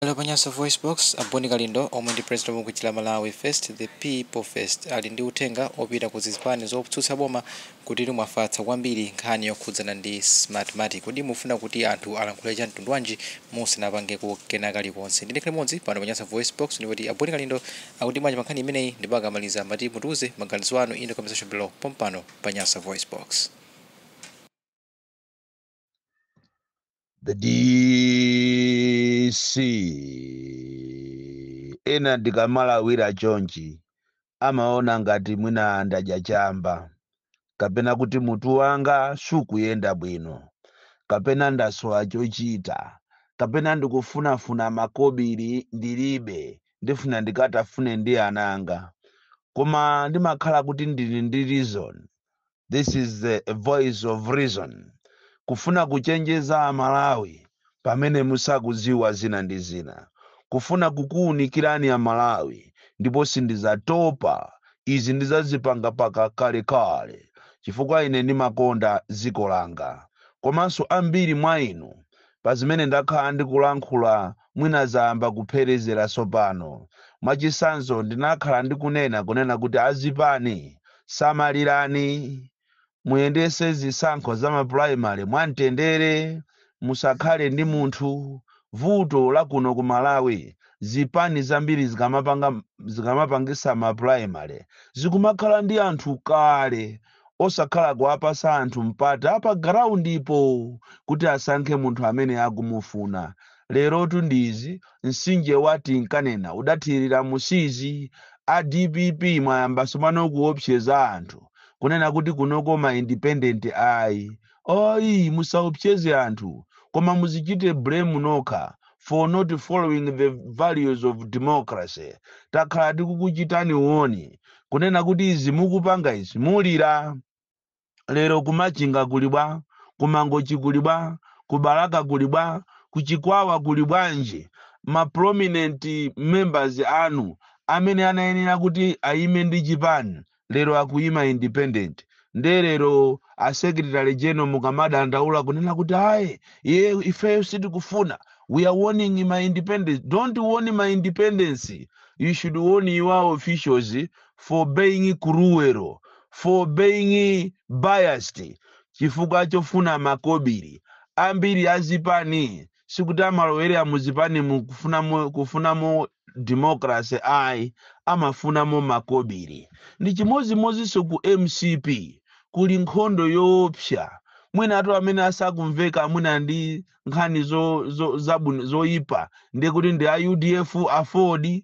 Hello Panyasa Voice Box, Aboni Galindo, Omendi President Mukuchila Malawi Fest, the People Fest, alindi utenga obida kuzizipani zokutsutsa boma kuti mwafatsa kwambiri nkhani yokhudzana ndi Smartmatic kuti mufuna kuti anthu alankhule cha mtundu wanji musanapangeko kena kalikonse. Ndine Kremodzi pano Panyasa Voice Box ndikuti Aboni Galindo akuti manja mankhani imeneyi ndipakamaliza mati mutuze maganizo anu ino conversation below pompano Panyasa Voice Box. The DC ena ndikamala wira chonchi amaona ngati mwina ndadya chamba kapena kuti mutu wanga sukuyenda bwino kapena ndasowa chochita kapena ndikufunafuna makobiri ndilibe ndifuna ndikatafune ndi ananga koma ndimakhala kuti ndili ndi reason. This is the voice of reason. Kufuna kuchenjeza Amalawi pamene musakuziwa zina ndi zina. Kufuna kukuunikirani Amalawi ndipo sindizatopa izi ndizazipanga paka kale chifukwa ine ndimakonda dziko langa. Komanso ambiri mwa inu pazimene ndakhala ndikulankhula mwina zayamba kupherezera sopano. Mwachisanzo ndinakhala ndikunena kuti azipani samalirani muyendese zisankho za maprimary mwamtendere musakhale ndi munthu. Vuto la kuno ku Malawi zipani zambiri zikamapangisa maprimary zikumakhala ndi anthu kale osakhala kuwapasa anthu mpata apa ground ipo kuti asankhe munthu amene akumufuna. Lerotu ndizi msinje wati nkanena udathirira musizi a DPP mwayamba sumano kuopseza anthu kunena kuti kunoko ma independent ayi. Oyi musaopseze anthu koma muzichite blame nokha for not following the values of democracy. Takhala tikukuchitani uoni kunena kuti izi mukupanga izi mulira. Lero kumachinga kulibwa, kumangochi kulibwa, kubalaka kulibwa, kuchikwawa kulibwanje. Ma prominent members anu amene anayenera kuti aime ndi chipani lero akuyima independent. Ndelero a secretary general mukamada andaula kunena kuti aye ife sitikufuna. We are warning my independence. Don't warn my independence. You should warn your officials for being cruel, for being biased. Chifukwa chofuna makobiri ambiri azipani sikuti amalowere amuzipani kufunamo democracy ayi amafunamo makobiri. Ndi chimodzimodzi so ku MCP kuli nkhondo yoopsa. Mwina atu amene asakumveka mwina ndi nkhani zoyipa ndi kuti ndi a UDF afford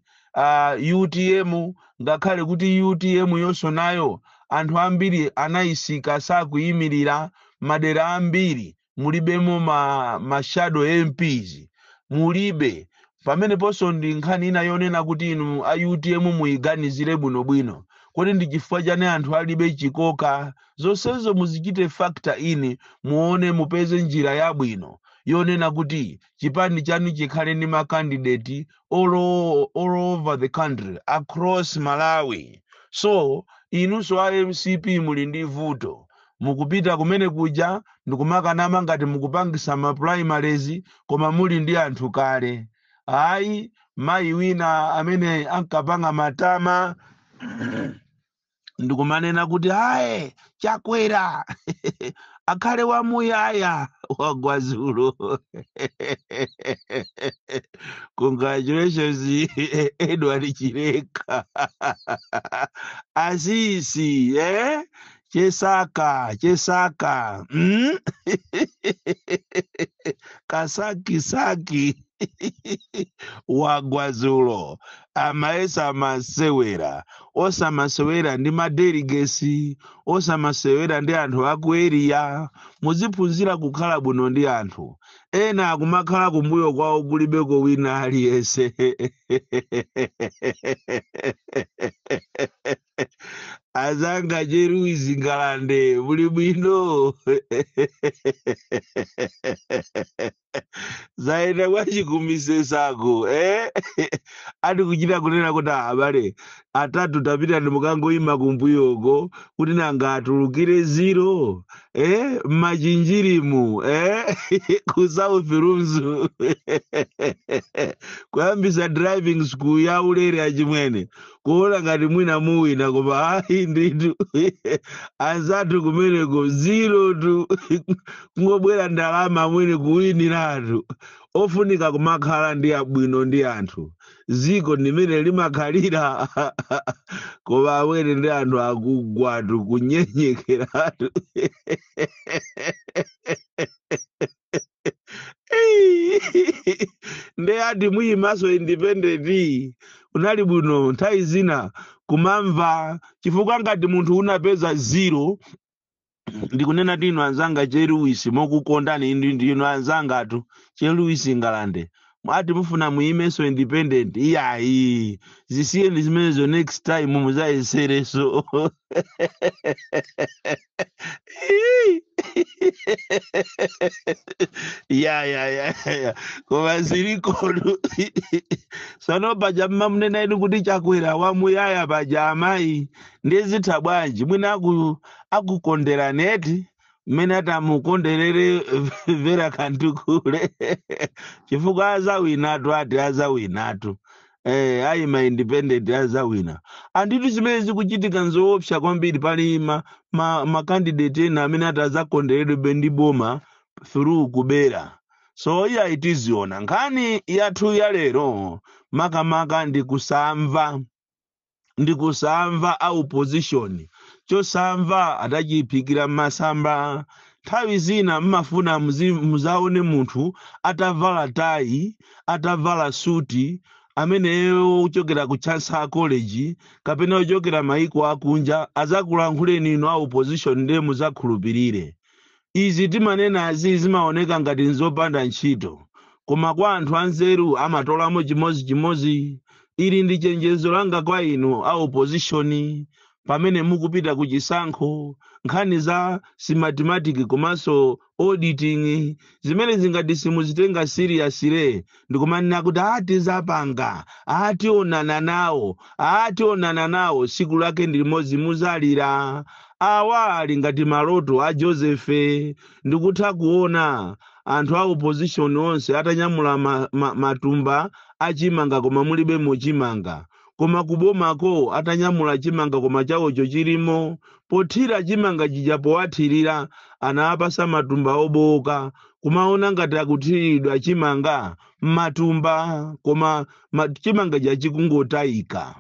UTM ngakhale kuti UTM yonso nayo anthu ambiri anayisika sakuyimirira madera ambiri mulibemo ma shadow MPs mulibe. Pamene ponso ndi nkhani ina yonena kuti inu a UTM muyiganizire bwinobwino kuti ndi chifukwa chane anthu alibe chikoka. Zonsezo muzichite factor ini muone mupeze njira yabwino yonena kuti chipani chanu chikhale ndi ma candidate all over the country across Malawi. So inunso a MCP muli ndi vuto mukupita kumene kuja ndikumakanama ngati mukupangisa ma primaries koma muli ndi anthu kale. Ayi mayi wina amene ankapanga matama ndikumanena kuti aye chakwera akhale wamuyaya wagwazulo. Congratulations Edward Chileka. Asisi Chesaka kasaki wagwazulo amaesa masewera osamasewera ndi madelegesi osamasewera ndi anthu akueriya. Muziphunzira kukhala bwino ndi anthu ena akumakhala kumbuyo kwawo kulibeko wina aliyese. azanga jeru izingalande buli bwino zaenda kwachikumisesako ati kuchita kunena kuti abale atatu tapita ndimukangoima kumbuyoko kuti nanga atulukire zero mmachinjirimu ku South Rooms kuyambisa driving school ya ulere achimwene kuona ngati mwina muwina koma ayi nditu anzathu kumeneko zero tu kungobwera ndalama mwene kuwiniratu ofunika kumakhala ndi abwino ndi anthu ziko limene limakhalira koma awere ndi anthu akugwatu kunyenyekeratu nde ati muyimaso independent unali bwino nthawi zina kumamva chifukwa ngati munthu unapeza zero ndikunena tino anzanga cheruwisi mokukondani ndino anzanga atu cheruwisi ngalande mwati mufuna muyimeso independent iyayi zisiyeni zimenezo next time muzayesereso ya koma zilikodu sano paja mmamunena inu kuti chakwera wamuyaya paja amayi ndezitha bwanji mwina akukondera neti mmene atamukonderere vera kantukule chifukwa azawinatu ati azawinatu ayima independent azawina anditu zimene zikuchitika nzoopsa kwambiri pali makandidate ena amene ati azakonderedwe ndi boma through kubera so iya itiziona nkhani yathu ya lero makamaka ndikusamva a opposition chosamva atachipikira masamba nthawi zina mmafuna muzaone munthu atavala tayi atavala suti ameneyo uchokera ku Chancellor College kapena uchokera maiko akunja azakulankhuleni ino a opposition ndiye muzakhulupirire izi timanena zimaoneka ngati nzopanda ntchito koma kwa anthu anzeru amatolamo chimodzimodzi ili ndi chenjezo langa kwa inu a opposition pamene mukupita ku chisankho nkhani za mathematics komanso auditing zimene zingati simuzitenga seriously ndikumanena kuti atizapanga ationana nawo siku lake ndi limodzi muzalira awa ali ngati maloto a Joseph ndikutha kuona anthu a opposition onse atanyamula matumba achimanga koma mulibe muchimanga koma kubomako atanyamula chimanga koma chawocho chilimo pothira chimanga chijapowathirira anapasa matumba oboka kumaona ngati akuthiridwa chimanga matumba koma chimanga chachikungotayika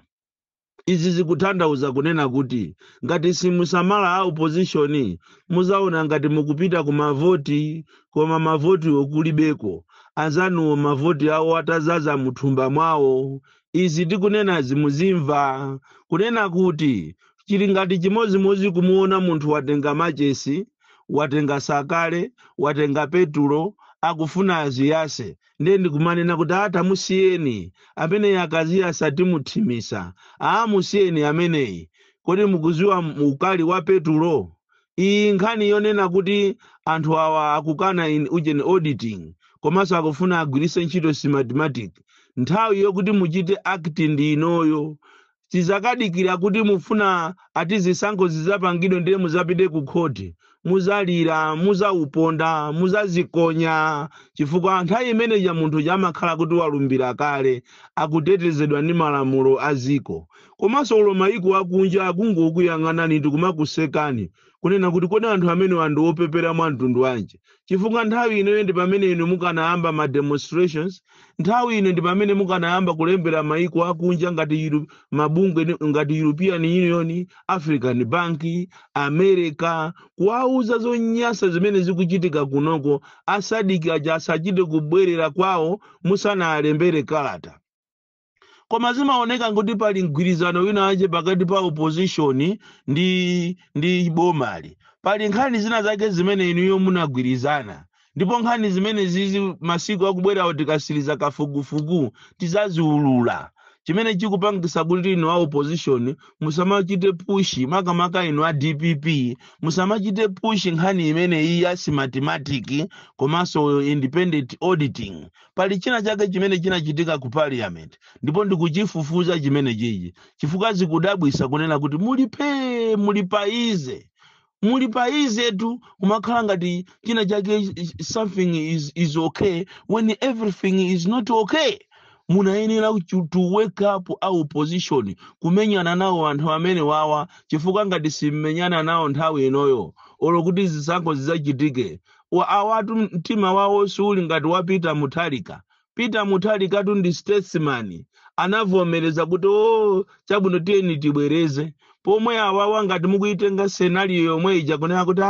izi zikutanthauza kunena kuti ngati simusamala a opposition muzaona ngati mukupita ku mavoti koma mavoti okulibeko anzanuwo mavoti awo atazaza muthumba mwawo izi tikunena zimuzimva kunena kuti chili ngati chimodzimodzi kumuona munthu watenga machesi watenga sakale watenga petulo akufuna aziyase ndiye ndikumanena kuti atamusiyeni amene akazi asatimuthimisa musiyeni ameneyi kodi mukuziwa ukali wa petulo iyi nkhani yonena kuti anthu awa akukana ujeni auditing komanso akufuna agwirise ntchito mathematics nthawi yokuti muchite act ndi inoyo tizakadikira kuti mufuna ati zisankho zizapangidwe ndiye muzapite ku khoti muzalira muzauponda muzazikonya chifukwa nthawi imene ya munthu yamakhala kuti walumbira kale akutetezedwa ndi malamulo aziko komanso ulo maiko akunja akungokuyang'anani tikumakusekani kunena kuti kodi anthu amene wandiopepera mwa mtundu wanje chifukwa nthawi ino ndi pamene inu mukanayamba ma demonstrations nthawi ino ndi pamene mukanayamba kulembera maiko akunja ngati mabungwe ngati European Union, African Bank, America kuwauza zonyasa zimene zikuchitika kunoko asadiki aja asachite kubwerera kwawo musana alembere kalata koma zimaoneka kuti pali mgwirizano wina aje pakati pa opposition ndi bomali pali nkhani zina zake zimene inuyo munagwirizana ndipo nkhani zimene zizi masiku akubwera tikasiriza kafukufuku tizaziulula chimene chikupangisa kuti inu a opposition musamachite push makamaka inu a DPP musamachite push nkhani imene iyi ya mathematics komanso independent auditing. Pali china chake chimene chinachitika ku parliament ndipo ndikuchifufuza chimene chichi chifukwa zikudabwisa kunena kuti muli paize tu kumakhala ngati china chake something is okay when everything is not okay. Munayenera to wake up our opposition kumenyana nawo anthu amene wawa chifukwa ngati simmenyana nawo nthawi inoyo olo kuti zisankho zidzachitike. Awatu mtima wawo suli ngati wa Peter Mutharika tu ndi statesman anavomereza kuti chabwino tiyeni tibwereze pomwe awawa ngati mukuitenga scenario yomwe ija kunena kuti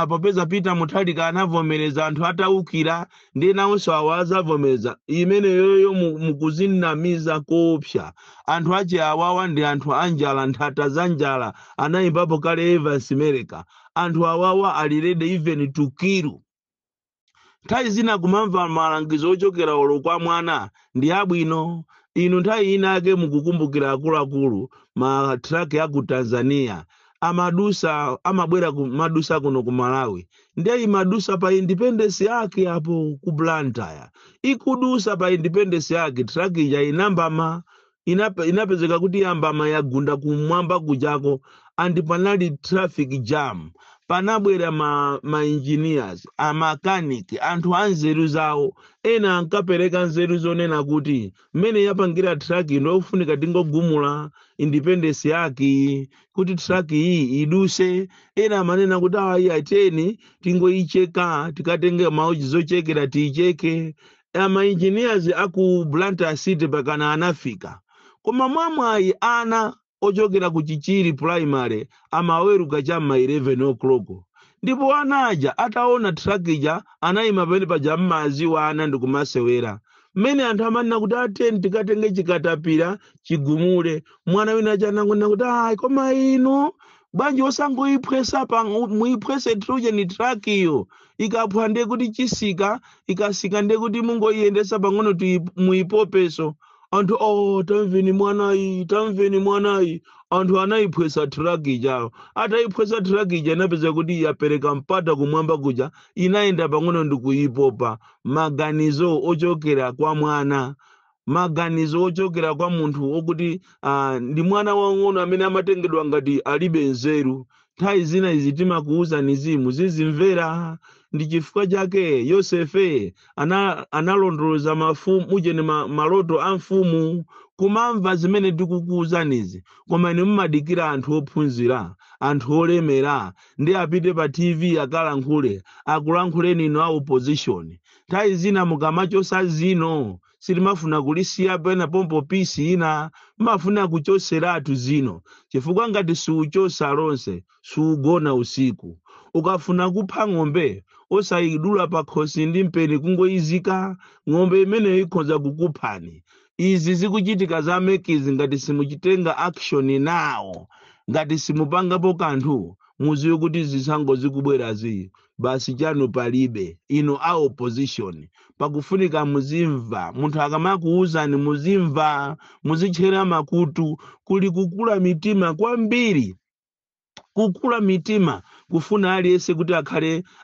popeza Peter Mutharika anavomereza anthu ataukira ndi nawonso awazavomereza imene yoyo mukuzinamiza kopsa. Anthu ache awawa ndi anthu anjala nthata za njala anayimbapo kale Evans Mereka. Anthu awawa ali ready even to kill. Nthawi zina kumamva malangizo ochokera olo kwa mwana ndi abwino. Inu nthawi inake mukukumbukira akuluakulu ma truck ya ku Tanzania amabwera madusa kuno ku Malawi ndiye madusa pa independence yake hapo ku Blantyre ikudusa pa independence yake truck ija inambama inapezeka kuti yambama yagunda kumwamba kujako and panali traffic jam. Panabwera ma engineers, a mechanic, anthu anzeru zawo ena ankapereka nzeru zonena kuti mmene yapangira truck inofunika tingogumula independence yake kuti truck iyi iduse. Ena manena kuti ayi ateni tingoicheka tikatenge mauji zochekera tiicheke. Ma engineers aku Blantyre City pakana anafika koma mwamwayi ana ochokera ku Chichiri primary amaweruka chamma 11 o'clock ndipo anaja ataona truck ija anayima pene paja mmazi wa ana ndikumasewera mmene anthu amanena kuti ateni tikatenge chikatapira chigumule. Mwana wina chanangona kuti ayi koma inu bwanji osangoiphwesa muiphwese trojan truck iyo ikaphwa ndiye kuti chisika ikasika ndiye kuti mungoiyendesa pang'ono muipopeso. Anthu tamveni mwanayi anthu anayiphwesa truck ija atayiphwesa truck ija inapeza kuti yapereka mpata kumwamba kuja inayenda pang'ono ndikuyipopa. Maganizo ochokera kwa mwana, maganizo ochokera kwa munthu okuti ndi mwana wang'ono amene amatengedwa ngati alibe nzeru. Nthawi zina izi timakuuza nizimu zizimvera. Ndi chifukwa chake Yosefe analondoloza mafumu ujene maloto a mfumu kumamva zimene tikukuuzanizi koma ine mumadikira anthu ophunzira anthu olemera ndi apite pa TV akalankhule akulankhuleni ino a opposition. Nthawi zina mukamachosa zino silimafuna kulisiya pena pompo pisi ina mafuna kuchoseratu zino chifukwa ngati siuchosa lonse siugona usiku. Ukafuna kupha ng'ombe osayidula pa khosi ndi mpeni kungoyizika ng'ombe imene ikhoza kukuphani. Izi zikuchitika za mekizi ngati simuchitenga action nawo ngati simupangapo kanthu muziwe kuti zisango zikubwerazi basi chanu palibe. Ino a opposition pakufunika muzimva munthu akamakuuzani muzimva muzichera makutu kuli kukula mitima kwambiri. Kukula mitima kufuna aliyense kuti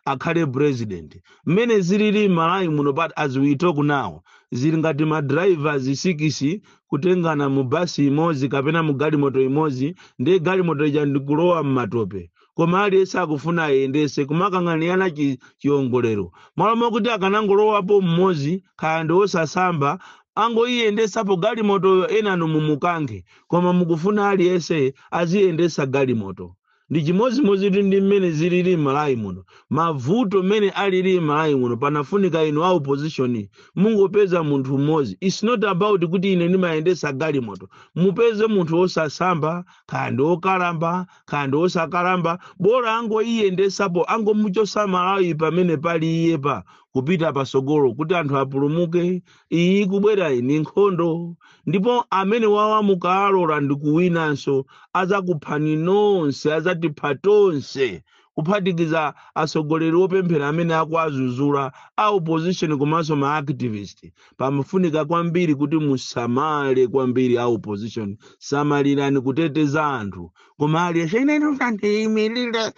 akhale president. Mmene zilili Malawi muno but as we talk now zili ngati ma drivers 6 kutengana mu basi imozi kapena mu galimoto imozi ndi galimoto ija ndikulowa mmatope koma aliyense akufuna ayendese kumakang'aniyana chiongolero. Malamo kuti akanangolowapo mmozi kaya ndi osasamba angoiyendesapo galimoto ena mumukange koma mukufuna aliyense aziyendesa galimoto. Ndi chimozimozi ndi mmene zilili Malawi muno. Mavuto mmene alili Malawi muno panafunika inu a opposition mungopeza munthu mmozi. It's not about kuti ine ndimayendesa galimoto. Mupeze munthu osasamba kandi okalamba kandi osakalamba bora angoiyendesapo angomuchosa Malawi pamene pali iyepa kupita pasogolo kuti anthu apulumuke. Iyi kubwera ni nkhondo ndipo amene wawa mukalola ndikuwinanso azakuphani nonse azatipha tonse kuphatikiza asogoleri opemphera amene akuazuzula a opposition komanso ma activist. Pamafunika kwambiri kuti musamale kwambiri a opposition, samalirani kuteteza anthu. Koma aliyense ine ndiyimirire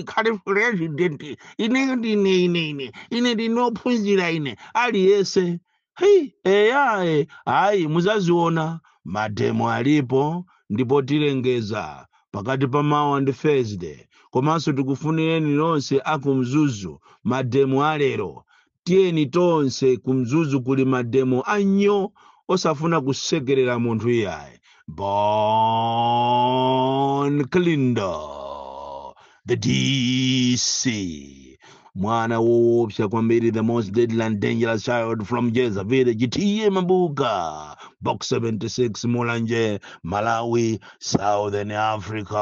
khale president ine ndinophunzira ine aliyense. Eyaye hayi muzaziona mademo alipo ndipo tilengeza pakati pa mawa ndi Thursday. Komanso tikufunireni nonse akumzuzu mademo alero. Tiyeni tonse kumzuzu kuli mademo anyo osafuna kusekerera munthu iyaye. Bon Klindo, the DC. Mwana woopsa kwambiri, the most deadly and dangerous child from Jeza Village, T.M. Mabuka, Box 76, Mulanje, Malawi, Southern Africa.